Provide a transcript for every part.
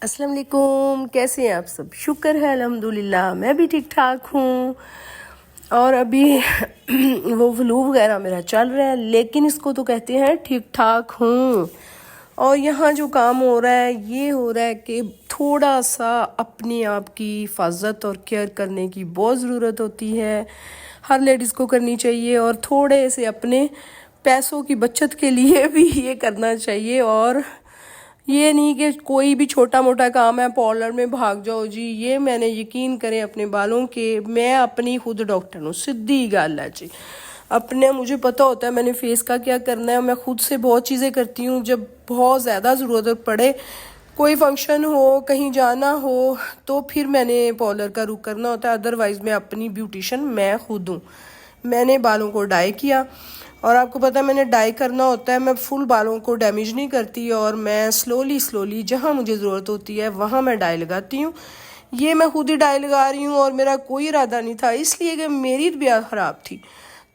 अस्सलाम वालेकुम, कैसे हैं आप सब। शुक्र है अल्हम्दुलिल्लाह मैं भी ठीक ठाक हूँ। और अभी वो फ्लू वगैरह मेरा चल रहा है, लेकिन इसको तो कहते हैं ठीक ठाक हूँ। और यहाँ जो काम हो रहा है ये हो रहा है कि थोड़ा सा अपने आप की हिफाजत और केयर करने की बहुत ज़रूरत होती है, हर लेडीज़ को करनी चाहिए। और थोड़े से अपने पैसों की बचत के लिए भी ये करना चाहिए। और ये नहीं कि कोई भी छोटा मोटा काम है पार्लर में भाग जाओ जी। ये मैंने यकीन करें अपने बालों के, मैं अपनी खुद डॉक्टर हूँ, सीधी गल है जी। अपने मुझे पता होता है मैंने फेस का क्या करना है। मैं खुद से बहुत चीज़ें करती हूँ। जब बहुत ज़्यादा ज़रूरत पड़े, कोई फंक्शन हो, कहीं जाना हो, तो फिर मैंने पार्लर का रुख करना होता है। अदरवाइज़ मैं अपनी ब्यूटिशन मैं खुद हूँ। मैंने बालों को डाई किया, और आपको पता है मैंने डाई करना होता है। मैं फुल बालों को डैमेज नहीं करती, और मैं स्लोली जहाँ मुझे ज़रूरत होती है वहाँ मैं डाई लगाती हूँ। ये मैं खुद ही डाई लगा रही हूँ, और मेरा कोई इरादा नहीं था, इसलिए कि मेरी तबीयत ख़राब थी।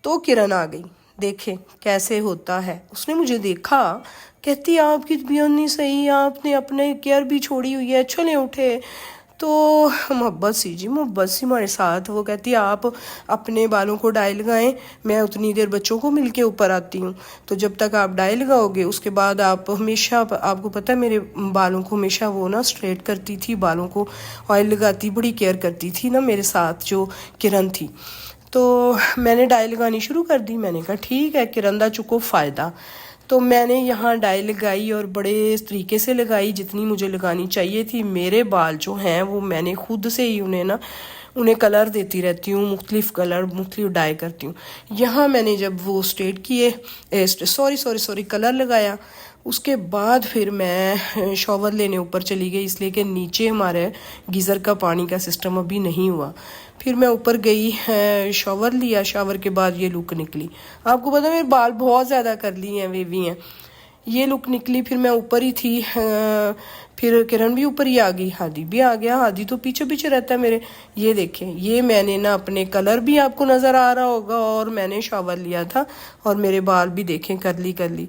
तो किरण आ गई, देखे कैसे होता है। उसने मुझे देखा, कहती आपकी तबीयत नहीं सही, आपने अपने केयर भी छोड़ी हुई है, चले उठे। तो मोहब्बत सी जी, मोहब्बत सी हमारे साथ। वो कहती आप अपने बालों को डाई लगाएं, मैं उतनी देर बच्चों को मिल के ऊपर आती हूँ। तो जब तक आप डाई लगाओगे उसके बाद आप हमेशा, आपको पता है मेरे बालों को हमेशा वो ना स्ट्रेट करती थी, बालों को ऑयल लगाती, बड़ी केयर करती थी ना मेरे साथ जो किरण थी। तो मैंने डाई लगानी शुरू कर दी। मैंने कहा ठीक है किरण दा चुको फ़ायदा। तो मैंने यहाँ डाई लगाई, और बड़े तरीके से लगाई जितनी मुझे लगानी चाहिए थी। मेरे बाल जो हैं वो मैंने खुद से ही उन्हें कलर देती रहती हूँ, मुख्तलिफ कलर मुख्तलिफ डाई करती हूँ। यहाँ मैंने जब वो स्ट्रेट किए, सॉरी कलर लगाया, उसके बाद फिर मैं शॉवर लेने ऊपर चली गई, इसलिए कि नीचे हमारे गीज़र का पानी का सिस्टम अभी नहीं हुआ। फिर मैं ऊपर गई, शॉवर लिया, शावर के बाद ये लुक निकली। आपको पता है मेरे बाल बहुत ज़्यादा करली हैं, वेवी हैं, ये लुक निकली। फिर मैं ऊपर ही थी, फिर किरण भी ऊपर ही आ गई, हादी भी आ गया। हादी तो पीछे पीछे रहता है मेरे। ये देखें, ये मैंने ना अपने कलर भी आपको नज़र आ रहा होगा, और मैंने शॉवर लिया था, और मेरे बाल भी देखें करली।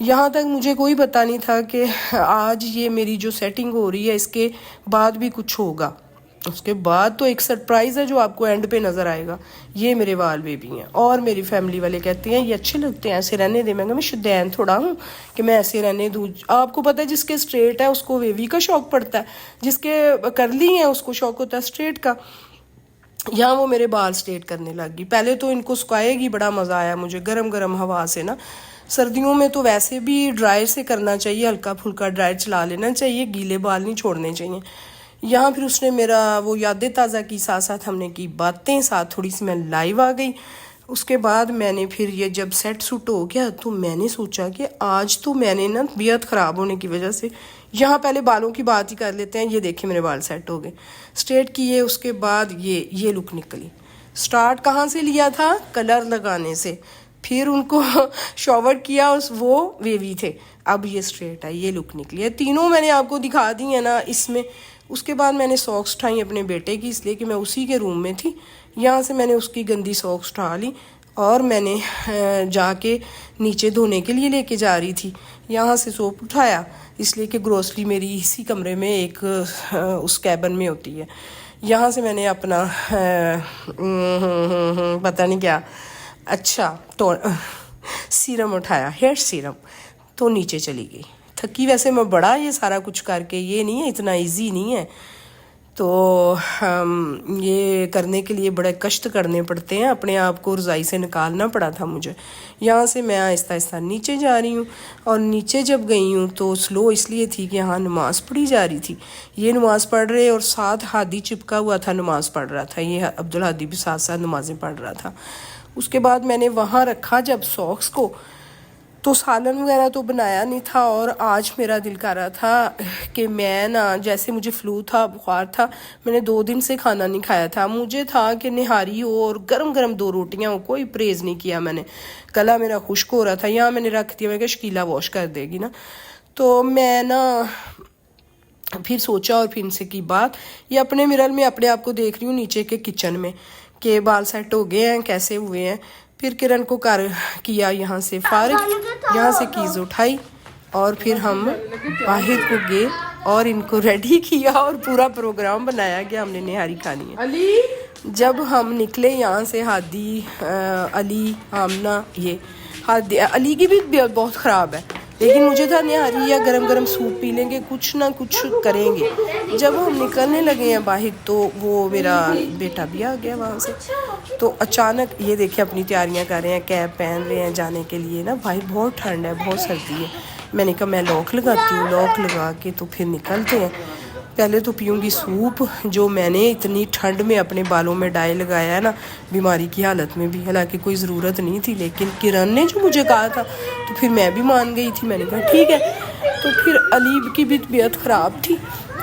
यहाँ तक मुझे कोई पता नहीं था कि आज ये मेरी जो सेटिंग हो रही है इसके बाद भी कुछ होगा। उसके बाद तो एक सरप्राइज़ है जो आपको एंड पे नज़र आएगा। ये मेरे वाल बेबी हैं, और मेरी फैमिली वाले कहते हैं ये अच्छे लगते हैं, ऐसे रहने दे। मैं शुदैन थोड़ा हूँ कि मैं ऐसे रहने दूँ। आपको पता है जिसके स्ट्रेट है उसको वेवी का शौक पड़ता है, जिसके करली हैं उसको शौक होता है स्ट्रेट का। यहाँ वो मेरे बाल स्ट्रेट करने लग गई। पहले तो इनको सुखाएगी, बड़ा मज़ा आया मुझे गरम गरम हवा से ना। सर्दियों में तो वैसे भी ड्रायर से करना चाहिए, हल्का फुल्का ड्रायर चला लेना चाहिए, गीले बाल नहीं छोड़ने चाहिए। यहाँ फिर उसने मेरा वो यादें ताज़ा की, साथ साथ हमने की बातें, साथ थोड़ी सी मैं लाइव आ गई। उसके बाद मैंने फिर ये जब सेट सूट हो गया तो मैंने सोचा कि आज तो मैंने ना तबीयत ख़राब होने की वजह से, यहाँ पहले बालों की बात ही कर लेते हैं। ये देखिए मेरे बाल सेट हो गए, स्ट्रेट किए, उसके बाद ये लुक निकली। स्टार्ट कहाँ से लिया था? कलर लगाने से। फिर उनको शॉवर किया, वो वेवी थे, अब ये स्ट्रेट है, ये लुक निकली है। तीनों मैंने आपको दिखा दी है ना इसमें। उसके बाद मैंने सॉक्स उठाई अपने बेटे की, इसलिए कि मैं उसी के रूम में थी। यहाँ से मैंने उसकी गंदी सॉक्स उठा ली, और मैंने जाके नीचे धोने के लिए लेके जा रही थी। यहाँ से सोप उठाया, इसलिए कि ग्रोसरी मेरी इसी कमरे में एक उस कैबिन में होती है। यहाँ से मैंने अपना पता नहीं क्या, अच्छा तो सीरम उठाया, हेयर सीरम, तो नीचे चली गई। थकी वैसे मैं बड़ा ये सारा कुछ करके, ये नहीं है, इतना इजी नहीं है। तो ये करने के लिए बड़े कष्ट करने पड़ते हैं, अपने आप को रज़ाई से निकालना पड़ा था मुझे। यहाँ से मैं आहिस्ता आहिस्ता नीचे जा रही हूँ, और नीचे जब गई हूँ तो स्लो इसलिए थी कि यहाँ नमाज़ पढ़ी जा रही थी। ये नमाज़ पढ़ रहे, और साथ हादी चिपका हुआ था, नमाज़ पढ़ रहा था। ये अब्दुल हादी भी साथ साथ नमाज़ें पढ़ रहा था। उसके बाद मैंने वहाँ रखा जब सॉक्स को, तो सालन वगैरह तो बनाया नहीं था। और आज मेरा दिल कर रहा था कि मैं ना, जैसे मुझे फ्लू था, बुखार था, मैंने 2 दिन से खाना नहीं खाया था। मुझे था कि निहारी हो और गरम गरम 2 रोटियां हो, कोई परहेज़ नहीं किया मैंने। गला मेरा खुश्क हो रहा था, यहाँ मैंने रख दिया, मैं क्या शकीला वॉश कर देगी ना। तो मैं ना फिर सोचा, और फिर इनसे की बात, ये अपने मिरर में अपने आप को देख रही हूँ नीचे के किचन में कि बाल सेट हो गए हैं, कैसे हुए हैं। फिर किरण को किया यहाँ से फारिग, यहाँ से कीज़ उठाई, और फिर हम बाहर को गए और इनको रेडी किया और पूरा प्रोग्राम बनाया कि हमने निहारी खानी है। अली जब हम निकले यहाँ से, हादी अली आमना, ये हादी अली की भी बहुत ख़राब है, लेकिन मुझे था निहारी या गरम गरम सूप पी लेंगे, कुछ ना कुछ करेंगे। जब हम निकलने लगे हैं बाहर तो वो मेरा बेटा भी आ गया वहाँ से। तो अचानक ये देखिए अपनी तैयारियाँ कर रहे हैं, कैप पहन रहे हैं जाने के लिए ना। भाई बहुत ठंड है, बहुत सर्दी है। मैंने कहा मैं लॉक लगाती हूँ, लॉक लगा के तो फिर निकलते हैं। पहले तो पीऊँगी सूप, जो मैंने इतनी ठंड में अपने बालों में डाई लगाया है ना, बीमारी की हालत में भी, हालांकि कोई ज़रूरत नहीं थी, लेकिन किरण ने जो मुझे कहा था तो फिर मैं भी मान गई थी। मैंने कहा ठीक है। तो फिर अली की भी तबीयत ख़राब थी,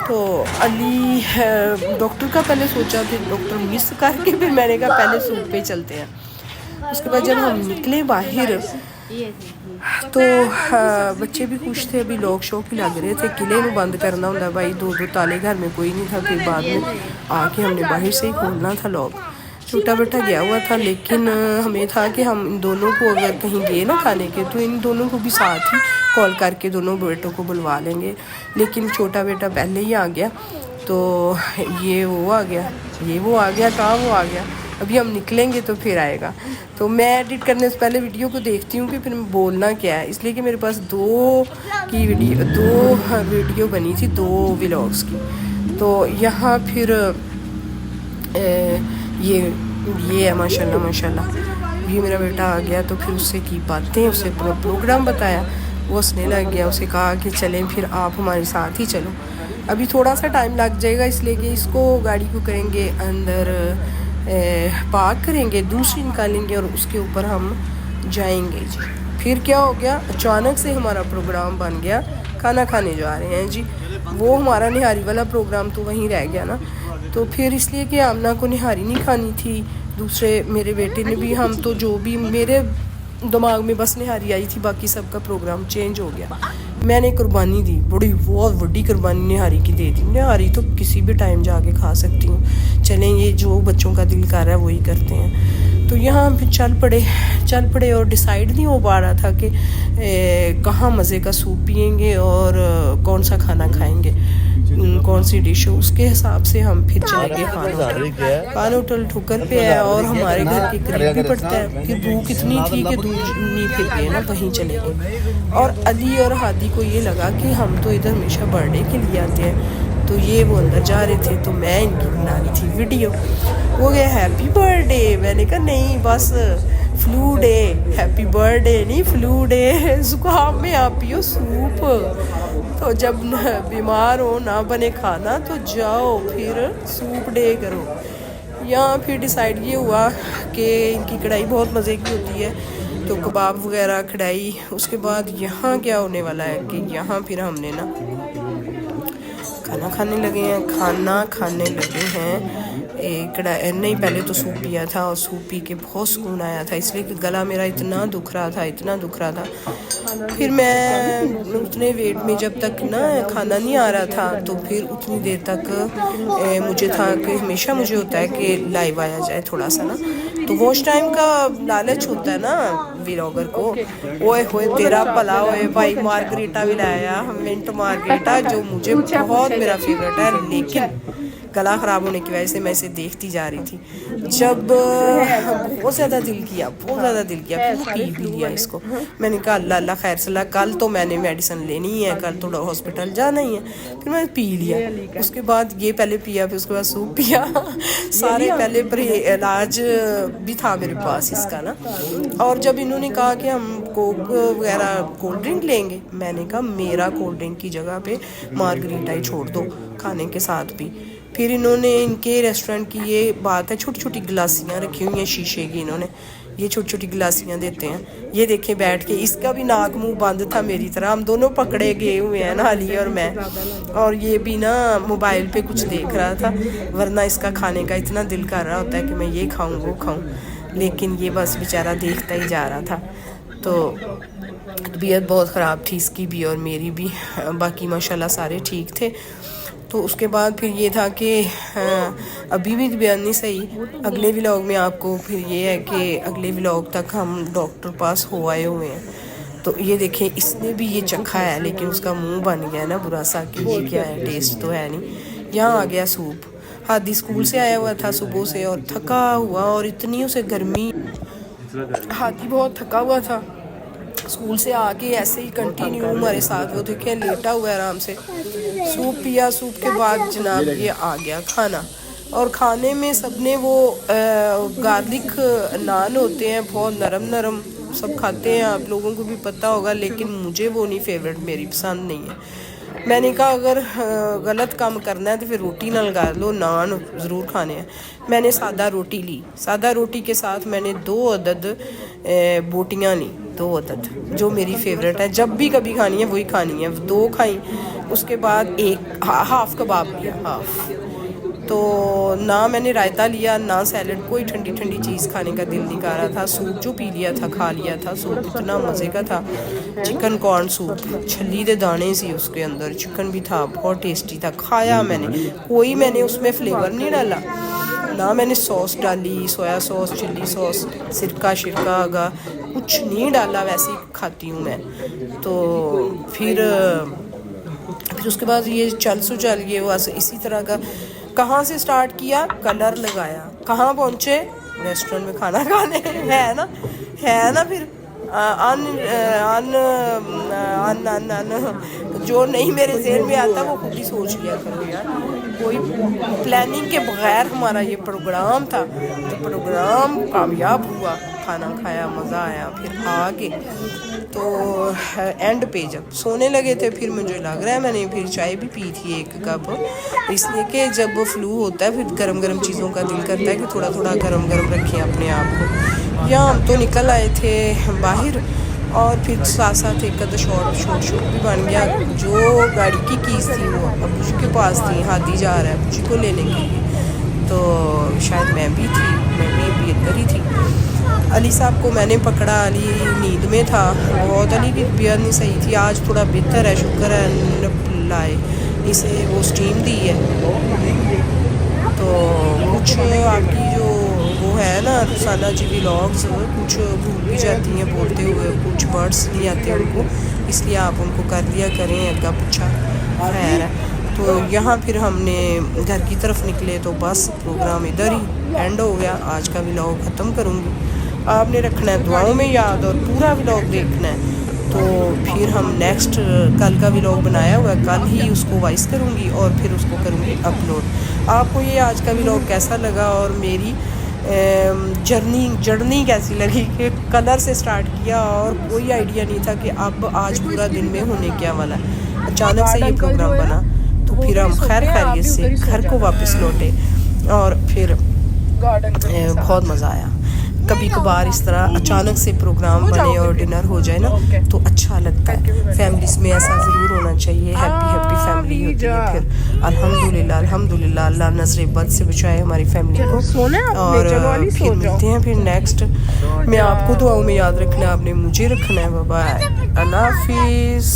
तो अली डॉक्टर का पहले सोचा, फिर डॉक्टर मिस करके फिर मैंने कहा पहले सूप पे चलते हैं। उसके बाद जब हम निकले बाहर तो बच्चे भी खुश थे, अभी लोग शौक ही लग रहे थे। किले में बंद करना होता भाई, 2-2 ताले घर में कोई नहीं था। फिर बाद में आके हमने बाहर से ही खोलना था लॉक। छोटा बेटा गया हुआ था, लेकिन हमें था कि हम इन दोनों को अगर कहीं गए ना खाने के, तो इन दोनों को भी साथ ही कॉल करके दोनों बेटों को बुलवा लेंगे। लेकिन छोटा बेटा पहले ही आ गया, तो ये वो आ गया, ये वो आ गया, कहाँ वो आ गया। अभी हम निकलेंगे तो फिर आएगा। तो मैं एडिट करने से पहले वीडियो को देखती हूँ कि फिर बोलना क्या है, इसलिए कि मेरे पास दो वीडियो बनी थी, 2 व्लॉग्स की। तो यहाँ फिर ये है माशाल्लाह माशाल्लाह, ये मेरा बेटा आ गया। तो फिर उससे की बातें, उससे पूरा प्रोग्राम बताया, वो हंसने लग गया। उसे कहा कि चलें फिर आप हमारे साथ ही चलो। अभी थोड़ा सा टाइम लग जाएगा, इसलिए कि इसको गाड़ी को करेंगे अंदर पार्क करेंगे, दूसरी निकालेंगे और उसके ऊपर हम जाएंगे जी। फिर क्या हो गया, अचानक से हमारा प्रोग्राम बन गया खाना खाने जा रहे हैं जी। वो हमारा निहारी वाला प्रोग्राम तो वहीं रह गया ना। तो फिर इसलिए कि आमना को निहारी नहीं खानी थी, दूसरे मेरे बेटे ने भी, हम तो जो भी मेरे दिमाग में बस निहारी आई थी, बाकी सबका प्रोग्राम चेंज हो गया। मैंने कुर्बानी दी, बहुत बड़ी कुर्बानी निहारी की दे दी। निहारी तो किसी भी टाइम जाके खा सकती हूँ, चलें ये जो बच्चों का दिल कर रहा है वही करते हैं। तो यहाँ फिर चल पड़े और डिसाइड नहीं हो पा रहा था कि कहाँ मज़े का सूप पियेंगे और कौन सा खाना खाएंगे, कौन सी डिश हो। उसके हिसाब से हम फिर चलेंगे खान होटल ठुकर पे है और हमारे घर के करीब भी पड़ता है। फिर भूख इतनी थी कि दूर नहीं फिर गए ना, वहीं चले गए। और अली और हादी को ये लगा कि हम तो इधर हमेशा बर्थडे के लिए आते हैं, तो ये वो अंदर जा रहे थे, तो मैं इनकी बना रही थी वीडियो। वो गया हैप्पी बर्थडे, मैंने कहा नहीं बस फ्लू डे, हैप्पी बर्थडे नहीं फ्लू डे, जुकाम में आप पियो सूप। तो जब बीमार हो ना बने खाना तो जाओ फिर सूप डे करो। यहाँ फिर डिसाइड ये हुआ कि इनकी कढ़ाई बहुत मज़े की होती है, तो कबाब वगैरह कढ़ाई। उसके बाद यहाँ क्या होने वाला है कि यहाँ फिर हमने ना खाना खाने लगे हैं। कढ़ाई नहीं, पहले तो सूप पिया था और सूप पी के बहुत सुकून आया था, इसलिए कि गला मेरा इतना दुख रहा था। फिर मैं उतने वेट में जब तक ना खाना नहीं आ रहा था, तो फिर उतनी देर तक मुझे था कि हमेशा मुझे होता है कि लाइव आया जाए थोड़ा सा ना, तो वॉच टाइम का लालच होता है ना व्लॉगर को। ओए होए तेरा भला होए भाई, मार्गरीटा भी लाया, मिंट मार्गरीटा, जो मुझे बहुत मेरा फेवरेट है, लेकिन गला ख़राब होने की वजह से मैं इसे देखती जा रही थी। जब बहुत ज़्यादा दिल किया फिर पी भी लिया इसको। मैंने कहा अल्लाह अल्लाह खैर सलाह, कल तो मैंने मेडिसिन लेनी है, कल तो हॉस्पिटल जाना ही है। फिर मैंने पी लिया, उसके बाद ये पहले पिया, फिर उसके बाद सूप पिया। सारे पहले इलाज भी था मेरे पास इसका ना। और जब इन्होंने कहा कि हम कोक वगैरह कोल्ड ड्रिंक लेंगे, मैंने कहा मेरा कोल्ड ड्रिंक की जगह पे मार्गरीटा ही छोड़ दो खाने के साथ भी। फिर इन्होंने इनके रेस्टोरेंट की ये बात है, छोटी छोटी गिलासियाँ रखी हुई हैं शीशे की, इन्होंने ये छोटी छोटी गिलासियाँ देते हैं। ये देखें बैठ के, इसका भी नाक मुंह बंद था मेरी तरह, हम दोनों पकड़े गए हुए हैं ना, अली और मैं। और ये भी ना मोबाइल पे कुछ देख रहा था, वरना इसका खाने का इतना दिल कर रहा होता है कि मैं ये खाऊँ वो खाऊँ, लेकिन ये बस बेचारा देखता ही जा रहा था। तो तबीयत बहुत ख़राब थी इसकी भी और मेरी भी, बाकी माशाल्लाह सारे ठीक थे। तो उसके बाद फिर ये था कि अभी भी तबीयत नहीं सही। अगले व्लॉग में आपको फिर ये है कि अगले व्लॉग तक हम डॉक्टर पास हो आए हुए हैं, तो ये देखें, इसने भी ये चखा है लेकिन उसका मुंह बन गया है ना बुरा सा कि ये क्या है, टेस्ट तो है नहीं। यहाँ आ गया सूप। हादी स्कूल से आया हुआ था सुबह से और थका हुआ, और इतनी उसे गर्मी, हादी बहुत थका हुआ था। स्कूल से आके ऐसे ही कंटिन्यू हमारे साथ वो देखें लेटा हुआ है आराम से। सूप पिया, सूप के बाद जनाब ये आ गया खाना। और खाने में सबने वो गार्लिक नान होते हैं, बहुत नरम नरम, सब खाते हैं, आप लोगों को भी पता होगा, लेकिन मुझे वो नहीं फेवरेट, मेरी पसंद नहीं है। मैंने कहा अगर गलत काम करना है तो फिर रोटी ना लगा लो, नान ज़रूर खाने हैं। मैंने सादा रोटी ली, सादा रोटी के साथ मैंने 2 अदद बोटियाँ ली, 2 अदद, जो मेरी फेवरेट है, जब भी कभी खानी है वही खानी है, 2 खाई। उसके बाद एक हाफ़ कबाब लिया, हाफ़। तो ना मैंने रायता लिया ना सैलड, कोई ठंडी ठंडी चीज़ खाने का दिल नहीं कर रहा था। सूप जो पी लिया था, खा लिया था, सूप इतना मज़े का था, चिकन कॉर्न सूप, छली के दाने सी उसके अंदर, चिकन भी था, बहुत टेस्टी था। खाया मैंने उसमें फ्लेवर नहीं डाला, ना मैंने सॉस डाली, सोया सॉस, चिल्ली सॉस, सिरका शिरका का कुछ नहीं डाला, वैसे ही खाती हूँ मैं। तो फिर उसके बाद ये चल गए बस इसी तरह का। कहाँ से स्टार्ट किया, कलर लगाया, कहाँ पहुँचे, रेस्टोरेंट में खाना खाने, है ना। फिर जो नहीं मेरे ज़हन में आता वो खुद ही सोच लिया करो यार, कोई प्लानिंग के बगैर हमारा ये प्रोग्राम था, तो प्रोग्राम कामयाब हुआ, खाना खाया, मज़ा आया। फिर आगे तो एंड पे जब सोने लगे थे, फिर मुझे लग रहा है मैंने फिर चाय भी पी थी 1 कप, इसलिए कि जब फ्लू होता है फिर गरम गरम चीज़ों का दिल करता है कि थोड़ा थोड़ा गरम गरम रखें अपने आप को। या हम तो निकल आए थे बाहर, और फिर साथ साथ एक आधा शॉट भी बन गया। जो गाड़ी की कीज़ थी वो अबू जी के पास थी, हादी जा रहा है अबू जी को लेने के लिए, तो शायद मैं भी इधर ही थी। अली साहब को मैंने पकड़ा, अली नींद में था बहुत, अली की तबीयत नहीं सही थी, आज थोड़ा बेहतर है, शुक्र है लाए इसे वो स्टीम दी है। तो कुछ आपकी जो वो है ना रुसाना जी व्लॉग्स, कुछ भूल भी जाती हैं बोलते हुए, कुछ वर्ड्स नहीं आते उनको, इसलिए आप उनको कर लिया करें, अग्गा पूछा खैर है। तो यहाँ फिर हमने घर की तरफ निकले, तो बस प्रोग्राम इधर ही एंड हो गया। आज का व्लॉग ख़त्म करूँगी, आपने रखना है दुआओं में याद और पूरा व्लॉग देखना है। तो फिर हम नेक्स्ट कल का व्लॉग बनाया हुआ है, कल ही उसको वॉइस करूँगी और फिर उसको करूँगी अपलोड। आपको ये आज का व्लॉग कैसा लगा और मेरी जर्नी कैसी लगी, कि कलर से स्टार्ट किया और कोई आइडिया नहीं था कि अब आज पूरा दिन में होने क्या वाला है, अचानक से ये प्रोग्राम बना। तो फिर हम खैरियत से घर को वापस लौटे और फिर बहुत मज़ा आया। कभी कभार इस तरह अचानक से प्रोग्राम बने और डिनर हो जाए ना तो अच्छा लगता है। फैमिलीज़ में ऐसा ज़रूर होना चाहिए, हैप्पी फैमिली होती है। फिर अल्हम्दुलिल्लाह अल्लाह नज़र बद से बचाए हमारी फैमिली को। और फिर मिलते हैं फिर नेक्स्ट में, आपको दुआओं में याद रखना है, आपने मुझे रखना है। बाय, अल्लाह हाफिज़।